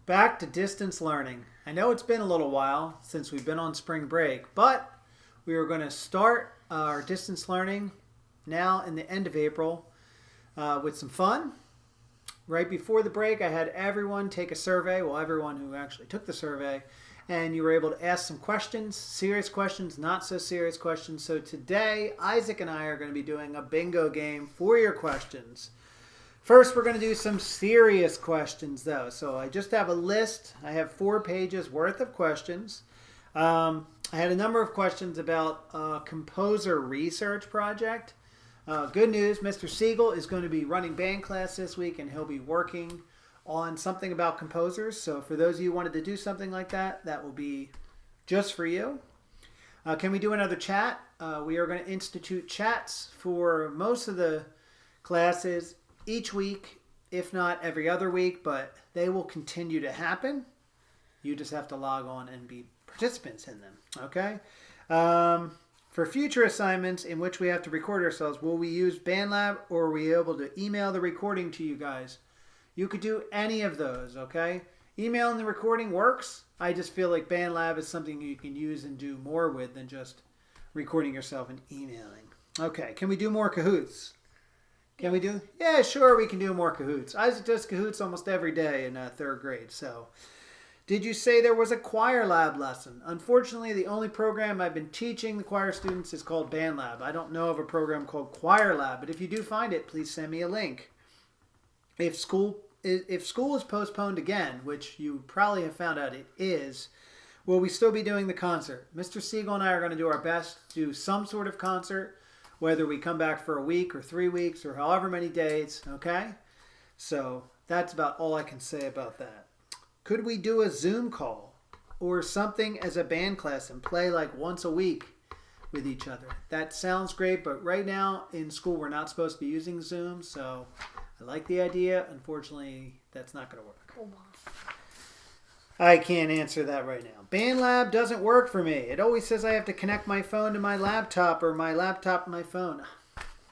Back to distance learning. I know it's been a little while since we've been on spring break, but we are going to start our distance learning now in the end of April with some fun. Right before the break, I had everyone take a survey. Well, everyone who actually took the survey. And you were able to ask some questions, serious questions, not so serious questions. So today, Isaac and I are going to be doing a bingo game for your questions. First, we're going to do some serious questions, though. So I just have a list. I have 4 pages worth of questions. I had a number of questions about a composer research project. Good news, Mr. Siegel is going to be running band class this week, and he'll be working on something about composers. So for those of you who wanted to do something like that, that will be just for you. Can we do another chat? We are going to institute chats for most of the classes each week, if not every other week, but they will continue to happen. You just have to log on and be participants in them, okay? For future assignments in which we have to record ourselves, will we use BandLab or are we able to email the recording to you guys? You could do any of those, okay? Emailing the recording works. I just feel like BandLab is something you can use and do more with than just recording yourself and emailing. Okay, can we do more Kahoots? Can we do? Yeah, sure, we can do more Kahoots. Isaac does Kahoots almost every day in 3rd grade, so. Did you say there was a choir lab lesson? Unfortunately, the only program I've been teaching the choir students is called BandLab. I don't know of a program called Choir Lab, but if you do find it, please send me a link. If school is postponed again, which you probably have found out it is, will we still be doing the concert? Mr. Siegel and I are going to do our best to do some sort of concert, whether we come back for a week or 3 weeks or however many days, okay? So that's about all I can say about that. Could we do a Zoom call or something as a band class and play like once a week with each other? That sounds great, but right now in school we're not supposed to be using Zoom, so I like the idea. Unfortunately, that's not going to work. I can't answer that right now. BandLab doesn't work for me. It always says I have to connect my phone to my laptop or my laptop to my phone.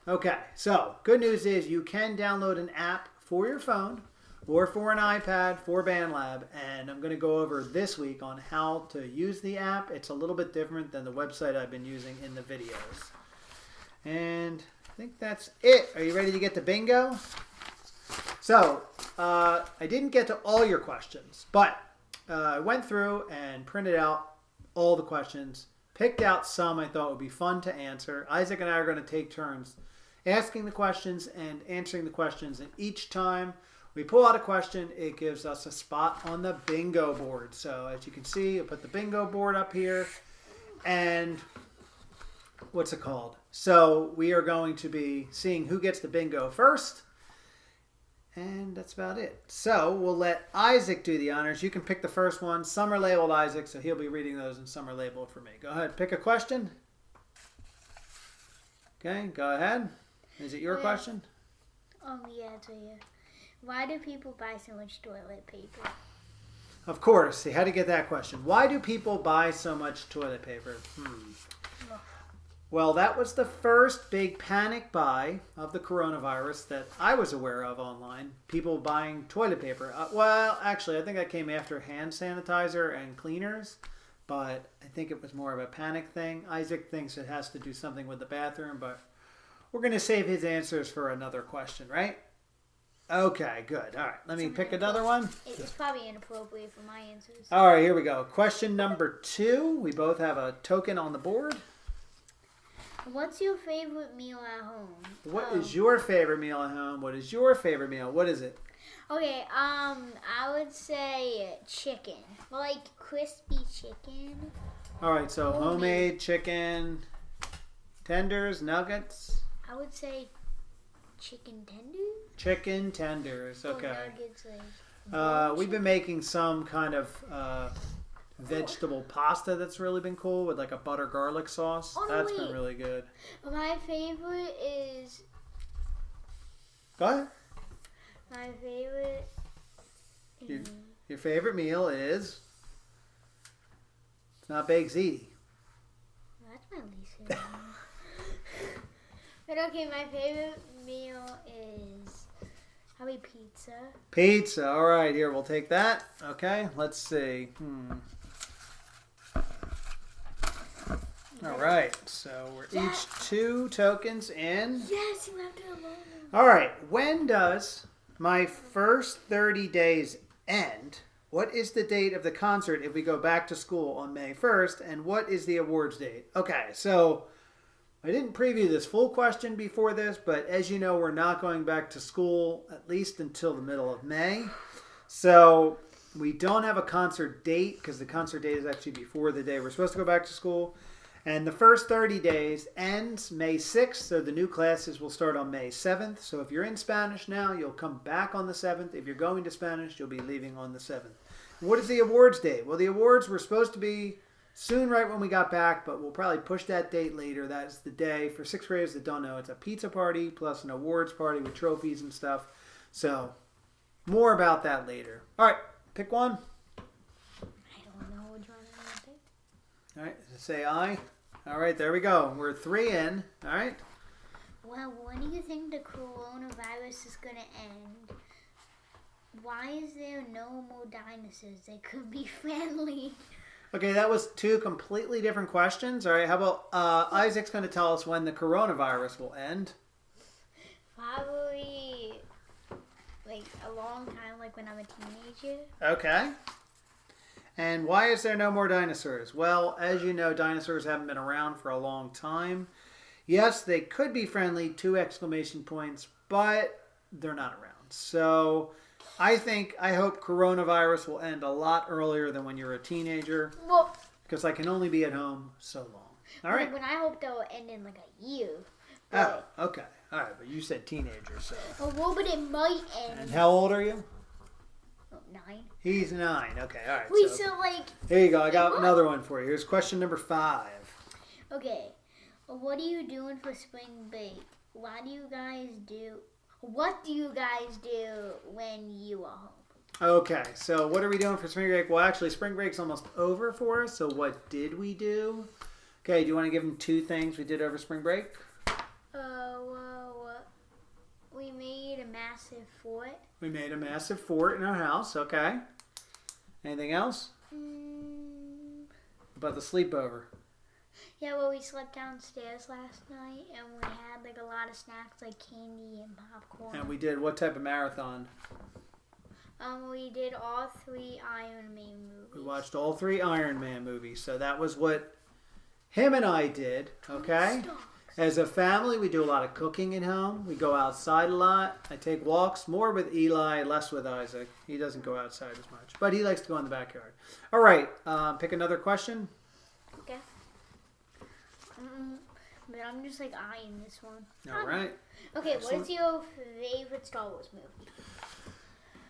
Okay, so good news is you can download an app for your phone or for an iPad for BandLab, and I'm going to go over this week on how to use the app. It's a little bit different than the website I've been using in the videos. And I think that's it. Are you ready to get to bingo? So, I didn't get to all your questions, but I went through and printed out all the questions, picked out some I thought would be fun to answer. Isaac and I are going to take turns asking the questions and answering the questions, and each time we pull out a question, it gives us a spot on the bingo board. So as you can see, I put the bingo board up here, and what's it called? So we are going to be seeing who gets the bingo first. And that's about it. So we'll let Isaac do the honors. You can pick the first one. Some are labeled Isaac, so he'll be reading those, and some are labeled for me. Go ahead, pick a question. Okay, go ahead. Is it your question? Yeah, it's right here. Why do people buy so much toilet paper? Of course. See, how to get that question. Why do people buy so much toilet paper? Well, that was the first big panic buy of the coronavirus that I was aware of online. People buying toilet paper. Well, actually, I think that came after hand sanitizer and cleaners, but I think it was more of a panic thing. Isaac thinks it has to do something with the bathroom, but we're going to save his answers for another question, right? Okay, good. All right, let me pick another one. It's probably inappropriate for my answers. All right, here we go. Question number 2. We both have a token on the board. What's your favorite meal at home? What is your favorite meal at home? What is your favorite meal? What is it? Okay, I would say chicken. Like crispy chicken. All right, so homemade chicken tenders, nuggets. I would say chicken tenders. Chicken tenders, okay. Nuggets, like we've been making some kind of vegetable pasta that's really been cool with like a butter garlic sauce. That's been really good. My favorite is... Go ahead. My favorite... Your favorite meal is... It's not baked ziti. That's my least favorite meal. But okay, my favorite meal is... Probably pizza. Pizza. All right, here, we'll take that. Okay, let's see. All right, so we're each 2 tokens in. Yes, you have to alone. All right, when does my first 30 days end? What is the date of the concert if we go back to school on May 1st? And what is the awards date? Okay, so I didn't preview this full question before this, but as you know, we're not going back to school at least until the middle of May. So we don't have a concert date because the concert date is actually before the day we're supposed to go back to school. And the first 30 days ends May 6th, so the new classes will start on May 7th. So if you're in Spanish now, you'll come back on the 7th. If you're going to Spanish, you'll be leaving on the 7th. What is the awards date? Well, the awards were supposed to be soon right when we got back, but we'll probably push that date later. That is the day, for 6th graders that don't know, it's a pizza party plus an awards party with trophies and stuff. So more about that later. All right, pick one. I don't know which one I'm going to pick. All right, say aye. All right, there we go. We're 3 in. All right. Well, when do you think the coronavirus is going to end? Why is there no more dinosaurs that could be friendly? Okay, that was 2 completely different questions. All right, how about Isaac's going to tell us when the coronavirus will end? Probably like a long time, like when I'm a teenager. Okay. And why is there no more dinosaurs? Well, as you know, dinosaurs haven't been around for a long time. Yes, they could be friendly, 2 exclamation points, but they're not around. So I hope coronavirus will end a lot earlier than when you're a teenager. Well, because I can only be at home so long. All right. When I hope they'll end in like a year. Oh, okay. All right, but you said teenager, so. Oh, well, but it might end. And how old are you? 9. He's 9. Okay, all right. Wait, so like. Here you go. I got another one for you. Here's question number 5. Okay. What are you doing for spring break? What do you guys do when you are home? Okay, so what are we doing for spring break? Well, actually, spring break's almost over for us. So what did we do? Okay, do you want to give them 2 things we did over spring break? Well, we made a massive fort. We made a massive fort in our house. Okay. Anything else? About the sleepover? Yeah, well, we slept downstairs last night, and we had like a lot of snacks like candy and popcorn. And we did what type of marathon? We did all 3 Iron Man movies. We watched all 3 Iron Man movies. So that was what him and I did. Okay. As a family, we do a lot of cooking at home. We go outside a lot. I take walks, more with Eli, less with Isaac. He doesn't go outside as much, but he likes to go in the backyard. All right, pick another question. Okay. But I'm just like eyeing this one. All right. Okay, Excellent. what is your favorite Star Wars movie?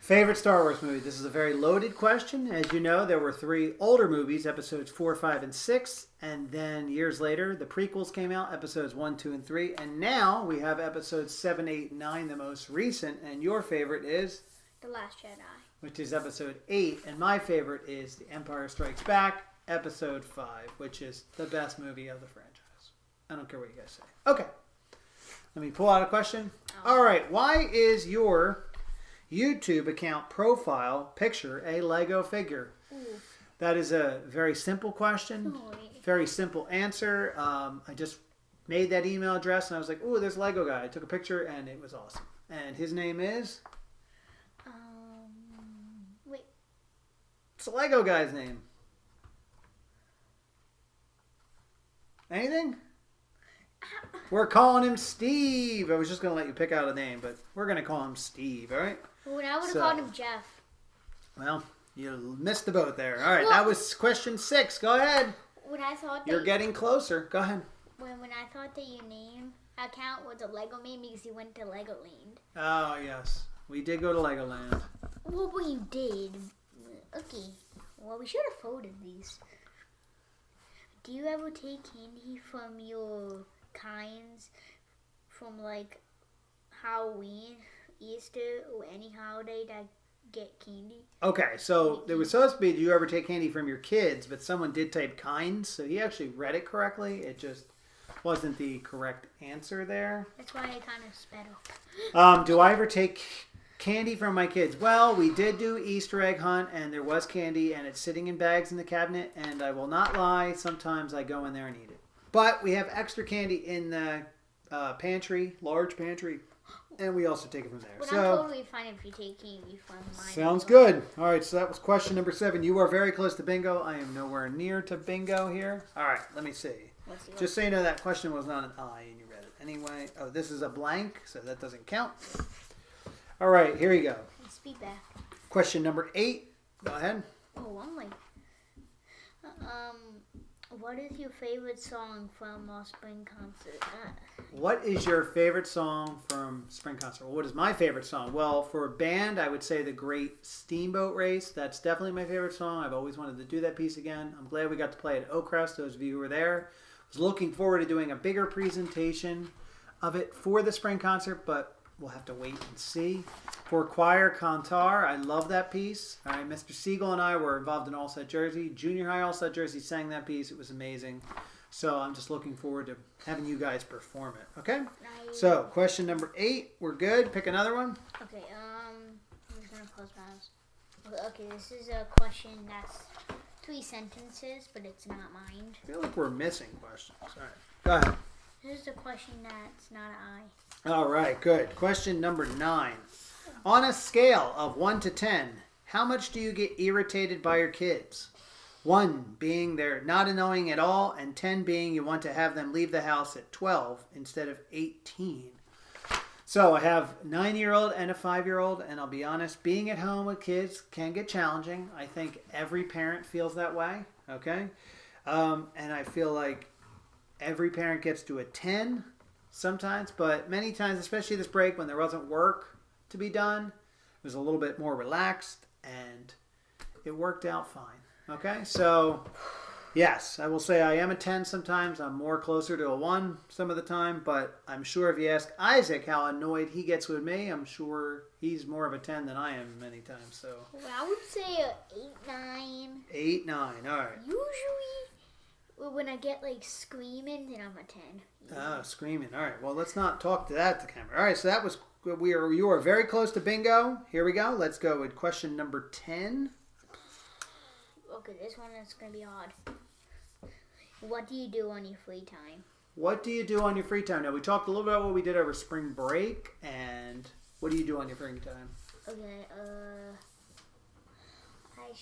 Favorite Star Wars movie? This is a very loaded question. As you know, there were 3 older movies, episodes 4, 5, and 6. And then years later, the prequels came out, episodes 1, 2, and 3. And now we have episodes 7, 8, and 9, the most recent. And your favorite is? The Last Jedi. Which is episode 8. And my favorite is The Empire Strikes Back, episode 5, which is the best movie of the franchise. I don't care what you guys say. Okay. Let me pull out a question. All right. Why is your YouTube account profile picture a Lego figure? Ooh. That is a very simple question. Oh, Very simple answer. I just made that email address and I was like, ooh, there's a Lego guy. I took a picture and it was awesome. And his name is? Wait. It's a Lego guy's name. Anything? We're calling him Steve. I was just going to let you pick out a name, but we're going to call him Steve, all right? Well, I would have called him Jeff. Well, you missed the boat there. All right, that was question 6. Go ahead. When I thought that You're getting closer. Go ahead. when I thought that your name account was a Lego man because you went to Legoland. Oh, yes. We did go to Legoland. Well, you did. Okay. Well, we should have folded these. Do you ever take candy from your kinds from like Halloween, Easter, or any holiday that get candy? Okay, so there was supposed to be, do you ever take candy from your kids? But someone did type kinds, so he actually read it correctly. It just wasn't the correct answer there. That's why I kind of sped up. Do I ever take Candy from my kids. Well, we did do Easter egg hunt, and there was candy, and it's sitting in bags in the cabinet. And I will not lie, sometimes I go in there and eat it. But we have extra candy in the pantry, large pantry, and we also take it from there. But so I'm totally fine if you take candy from mine. sounds good. All right, so that was question number 7. You are very close to bingo. I am nowhere near to bingo here. All right, let me see. Just so you know, that question was not an I, and you read it anyway. Oh, this is a blank, so that doesn't count. All right, here you go. Let's be back. Question number 8. Go ahead. Oh, I'm like, what is your favorite song from our spring concert? What is your favorite song from spring concert? Well, what is my favorite song? Well, for a band, I would say The Great Steamboat Race. That's definitely my favorite song. I've always wanted to do that piece again. I'm glad we got to play at Oakcrest, those of you who were there. I was looking forward to doing a bigger presentation of it for the spring concert, but we'll have to wait and see. For choir cantar, I love that piece. All right, Mr. Siegel and I were involved in All Set Jersey. Junior High All Set Jersey sang that piece. It was amazing. So I'm just looking forward to having you guys perform it. Okay? So question number 8. We're good. Pick another one. Okay, I'm just going to close my eyes. Okay, this is a question that's 3 sentences, but it's not mine. I feel like we're missing questions. All right. Go ahead. This is a question that's not an I. All right, good. Question number 9. On a scale of 1 to 10, how much do you get irritated by your kids? 1 being they're not annoying at all, and 10 being you want to have them leave the house at 12 instead of 18. So I have a 9-year-old and a 5-year-old, and I'll be honest, being at home with kids can get challenging. I think every parent feels that way, okay? And I feel like every parent gets to a 10 sometimes, but many times, especially this break when there wasn't work to be done, it was a little bit more relaxed, and it worked out fine. Okay, so yes, I will say I am a 10 sometimes. I'm more closer to a 1 some of the time, but I'm sure if you ask Isaac how annoyed he gets with me, I'm sure he's more of a 10 than I am many times. So well, I would say a 8, 9. 8, 9, all right. Usually, when I get like screaming, then I'm a 10. Oh, screaming. All right, well, let's not talk to that to camera. All right, so that was, you are very close to bingo. Here we go. Let's go with question number 10. Okay, this one is going to be hard. What do you do on your free time? What do you do on your free time? Now, we talked a little bit about what we did over spring break, and what do you do on your free time? Okay,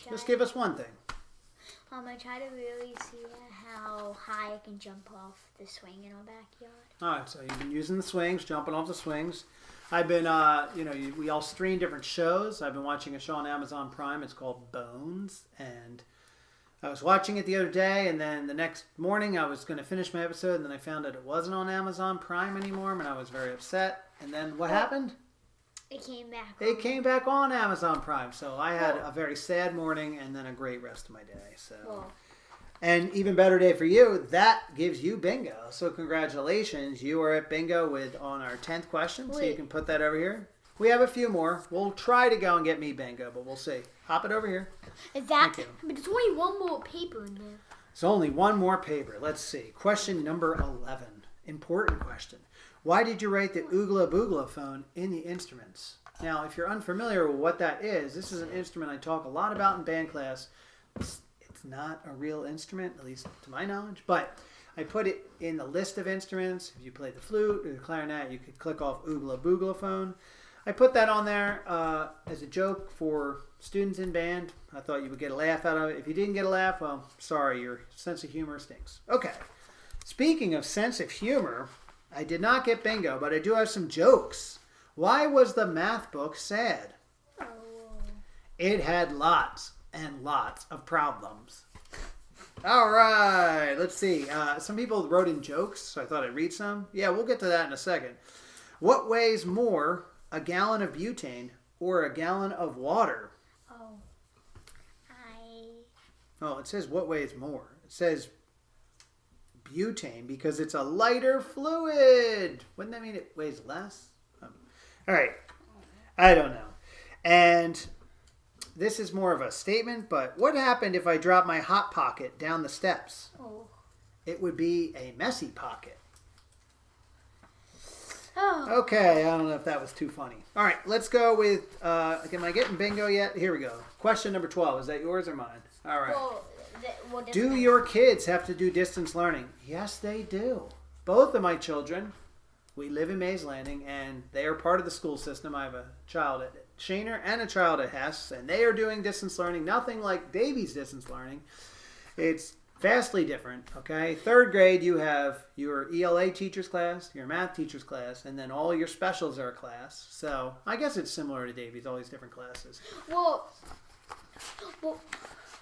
Just give us one thing. I try to really see how high I can jump off the swing in our backyard. All right, so you've been using the swings, jumping off the swings. I've been, we all stream different shows. I've been watching a show on Amazon Prime. It's called Bones, and I was watching it the other day, and then the next morning I was going to finish my episode, and then I found out it wasn't on Amazon Prime anymore, and I was very upset. And then what happened? It came back. It came back on Amazon Prime, so I had a very sad morning and then a great rest of my day. So. Whoa. And even better day for you, that gives you bingo. So congratulations, you are at bingo on our 10th question. So you can put that over here. We have a few more. We'll try to go and get me bingo, but we'll see. Hop it over here. Is that? But there's only one more paper in there. There's only one more paper. Let's see. Question number 11. Important question. Why did you write the Oogla Boogla phone in the instruments? Now, if you're unfamiliar with what that is, this is an instrument I talk a lot about in band class. It's not a real instrument, at least to my knowledge, but I put it in the list of instruments. If you play the flute or the clarinet, you could click off Oogla Boogla phone. I put that on there as a joke for students in band. I thought you would get a laugh out of it. If you didn't get a laugh, well, sorry, your sense of humor stinks. Okay, speaking of sense of humor, I did not get bingo, but I do have some jokes. Why was the math book sad? Oh. It had lots and lots of problems. All right, let's see. Some people wrote in jokes, so I thought I'd read some. Yeah, we'll get to that in a second. What weighs more, a gallon of butane or a gallon of water? Oh, it says what weighs more. It says butane because it's a lighter fluid. Wouldn't that mean it weighs less? All right. I don't know. And this is more of a statement, but what happened if I drop my Hot Pocket down the steps? Oh. It would be a messy pocket. Oh. Okay, I don't know if that was too funny. All right, let's go with. Am I getting bingo yet? Here we go. Question number 12. Is that yours or mine? All right. Well, Do your kids have to do distance learning? Yes, they do. Both of my children, we live in Mays Landing, and they are part of the school system. I have a child at Shaner and a child at Hess, and they are doing distance learning. Nothing like Davy's distance learning. It's vastly different, okay? Third grade, you have your ELA teacher's class, your math teacher's class, and then all your specials are a class. So I guess it's similar to Davy's, all these different classes. Well,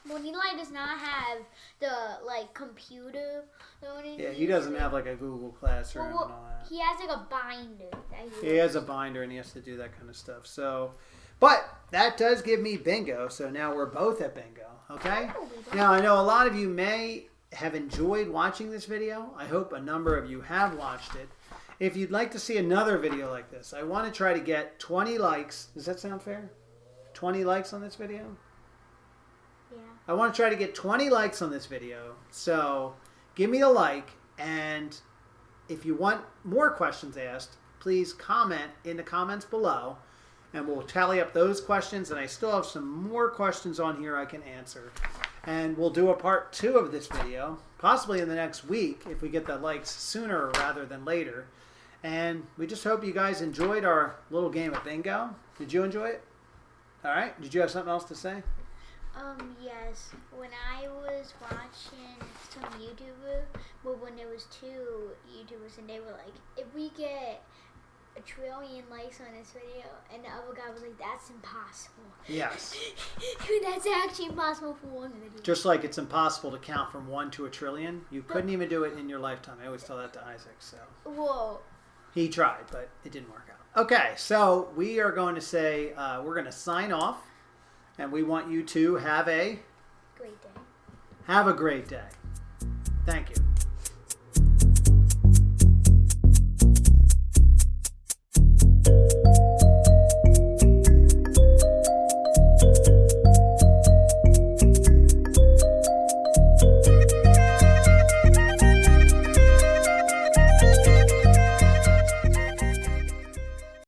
Eli does not have the computer learning. Yeah, he doesn't have like a Google Classroom and all that. He has like a binder. He has a binder and he has to do that kind of stuff. So, but that does give me bingo. So now we're both at bingo. Okay. Now I know a lot of you may have enjoyed watching this video. I hope a number of you have watched it. If you'd like to see another video like this, I want to try to get 20 likes. Does that sound fair? 20 likes on this video? Yeah. I want to try to get 20 likes on this video. So give me a like, and if you want more questions asked, please comment in the comments below, and we'll tally up those questions. And I still have some more questions on here I can answer. And we'll do a part 2 of this video, possibly in the next week if we get the likes sooner rather than later. And we just hope you guys enjoyed our little game of bingo. Did you enjoy it? All right. Did you have something else to say? Yes. When I was watching some YouTuber, when there was 2 YouTubers, and they were like, if we get 1 trillion likes on this video, and the other guy was like, that's impossible. Yes. That's actually impossible for one video. Just like it's impossible to count from 1 to 1 trillion. You couldn't even do it in your lifetime. I always tell that to Isaac. So Whoa. he tried, but it didn't work out. Okay, so we are going to say, we're going to sign off. And we want you to have a Great day. great day. Thank you.